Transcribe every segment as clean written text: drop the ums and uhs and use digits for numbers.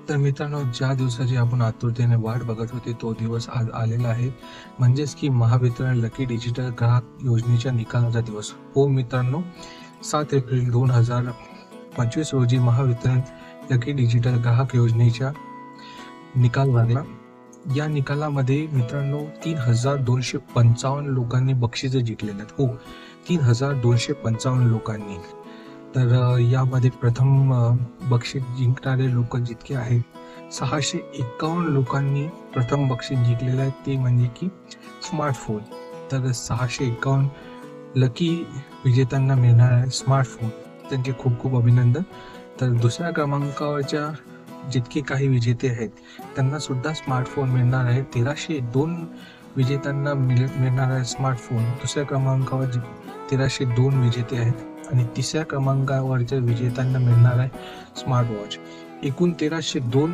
तर मित्रांनो, ज्या दिवसाची आपण आतुरतेने वाट बघत होते तो दिवस आज आलेला आहे. म्हणजेच की महावितरण लकी डिजिटल ग्राहक योजनेच्या निकालाचा दिवस. हो मित्रांनो, 7 एप्रिल 2025 रोजी महावितरण लकी डिजिटल ग्राहक योजनेचा निकाल लागला. या निकालामध्ये मित्रांनो 3255 लोकांनी बक्षिसे जिंकलेले आहेत. हो, 3255 लोकांनी. तर यामध्ये प्रथम बक्षीस जिंकणारे लोक जितके आहेत, 651 लोकांनी प्रथम बक्षीस जिंकलेले आहे, ते म्हणजे की स्मार्टफोन. तर 651 लकी विजेत्यांना मिळणार आहे स्मार्टफोन. त्यांचे खूप खूप अभिनंदन. तर दुसऱ्या क्रमांकावरच्या जितके काही विजेते आहेत त्यांना सुद्धा स्मार्टफोन मिळणार आहे. 1302 विजेत्यांना मिळणार आहे स्मार्टफोन. दुसऱ्या क्रमांकावर 1302 विजेते आहेत आणि तिसऱ्या क्रमांकावरच्या विजेत्यांना मिळणार आहे स्मार्ट वॉच. एकूण 1302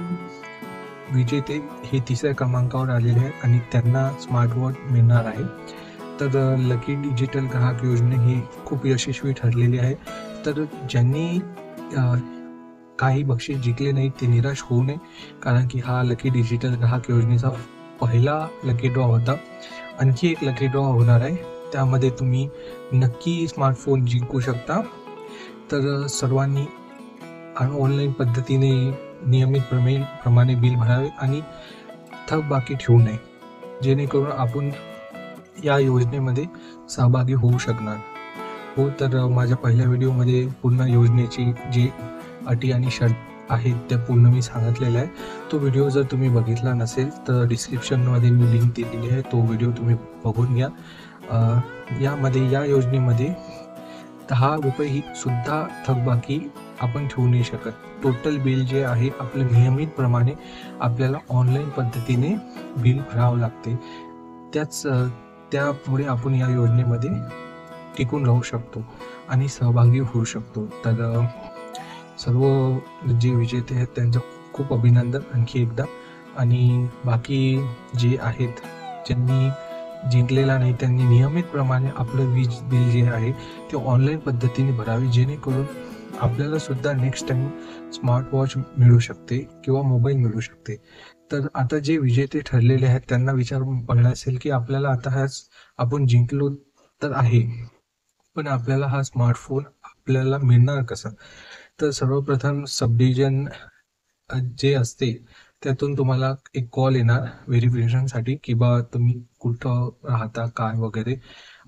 विजेते हे तिसऱ्या क्रमांकावर आलेले आहेत आणि त्यांना स्मार्ट वॉच मिळणार आहे. तर लकी डिजिटल ग्राहक योजना ही खूप यशस्वी ठरलेली आहे. तर ज्यांनी काही बक्षीस जिंकले नाही ते निराश होऊ नये, कारण की हा लकी डिजिटल ग्राहक योजनेचा पहिला लकी ड्रॉ होता. आणखी एक लकी ड्रॉ होणार आहे, त्यामध्ये तुम्ही नक्की स्मार्टफोन जिंकू शकता. तर सर्वांनी ऑनलाईन पद्धतीने नियमित प्रमाणे बिल भरावे आणि थकबाकी ठेवू नये, जेणेकरून आपण या योजनेमध्ये सहभागी होऊ शकणार. हो, तर माझ्या पहिल्या व्हिडिओमध्ये पूर्ण योजनेची जी अटी आणि शर्त आहेत त्या पूर्ण मी सांगितलेल्या आहे. तो व्हिडिओ जर तुम्ही बघितला नसेल तर डिस्क्रिप्शनमध्ये मी लिंक दिलेली आहे, तो व्हिडिओ तुम्ही बघून घ्या. या योजनेमध्ये 10 रुपये ही सुद्धा थकबाकी आपण ठेवू नाही शकत. टोटल बिल जे आहे आपलं नियमितप्रमाणे आपल्याला ऑनलाईन पद्धतीने बिल भरावं लागते. त्यामुळे आपण या योजनेमध्ये टिकून राहू शकतो आणि सहभागी होऊ शकतो. तर सर्व जे विजेते आहेत त्यांचं खूप अभिनंदन आणखी एकदा. आणि बाकी जे आहेत ज्यांनी जिंकलेला नाही त्यांनी नियमितप्रमाणे आपलं वीज बिल जे आहे ते ऑनलाईन पद्धतीने भरावे, जेणेकरून आपल्याला सुद्धा नेक्स्ट टाइम स्मार्ट वॉच मिळू शकते किंवा मोबाईल मिळू शकते. तर आता जे विजेते ठरलेले आहेत त्यांना विचार पडला असेल की आपल्याला आता आपण जिंकलो तर आहे, पण आपल्याला हा स्मार्टफोन आपल्याला मिळणार कसा. तर सर्वप्रथम सब डिव्हिजन जे असते त्यातून तुम्हाला एक कॉल येणार व्हेरिफिकेशनसाठी की बा तुम्ही कुठं राहता काय वगैरे,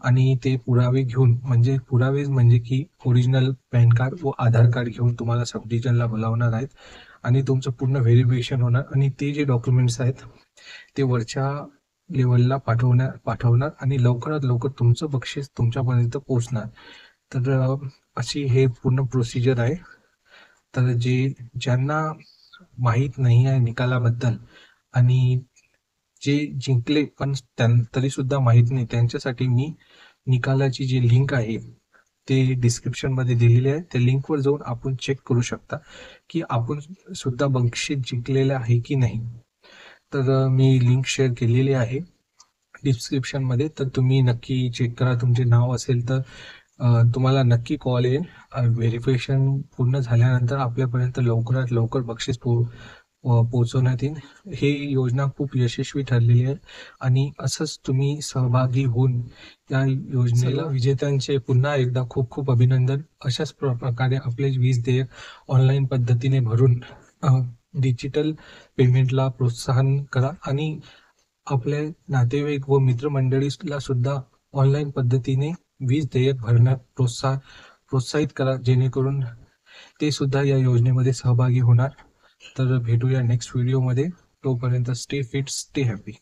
आणि ते पुरावे घेऊन म्हणजे की ओरिजिनल पॅन कार्ड व आधार कार्ड घेऊन तुम्हाला सब डिव्हिजनला बोलावणार आहेत आणि तुमचं पूर्ण व्हेरिफिकेशन होणार आणि ते जे डॉक्युमेंट्स आहेत ते वरच्या लेवलला पाठवणार आणि लवकरात लवकर तुमचं बक्षीस तुमच्यापर्यंत पोहोचणार. तर अशी हे पूर्ण प्रोसिजर आहे. तर ज्यांना माहीत नाही आहे निकालाबद्दल आणि जे जिंकले पण तरी सुद्धा माहीत नाही, त्यांच्यासाठी मी निकालाची जी लिंक आहे ते डिस्क्रिप्शनमध्ये दिलेली आहे. त्या लिंकवर जाऊन आपण चेक करू शकता की आपण सुद्धा बक्षीस जिंकलेलं आहे की नाही. तर मी लिंक शेअर केलेली आहे डिस्क्रिप्शनमध्ये, तर तुम्ही नक्की चेक करा. तुमचे नाव असेल तर तुम्हाला नक्की कॉल येईल. व्हेरिफिकेशन पूर्ण झाल्यानंतर आपल्यापर्यंत लवकरात लवकर बक्षीस पोहोचवण्यात येईल. ही योजना खूप यशस्वी ठरलेली आहे आणि असंच तुम्ही सहभागी होऊन या योजनेला विजेत्यांचे पुन्हा एकदा खूप खूप अभिनंदन. अशाच प्रकारे आपले वीज देयक ऑनलाईन पद्धतीने भरून डिजिटल पेमेंटला प्रोत्साहन करा आणि आपल्या नातेवाईक व मित्रमंडळीला सुद्धा ऑनलाईन पद्धतीने वीज देयक भरण्यात प्रोत्साहित करा, जेणेकरून ते सुद्धा या योजनेमध्ये सहभागी होणार. तर भेटूया नेक्स्ट व्हिडिओमध्ये. तोपर्यंत स्टे फिट, स्टे हॅपी.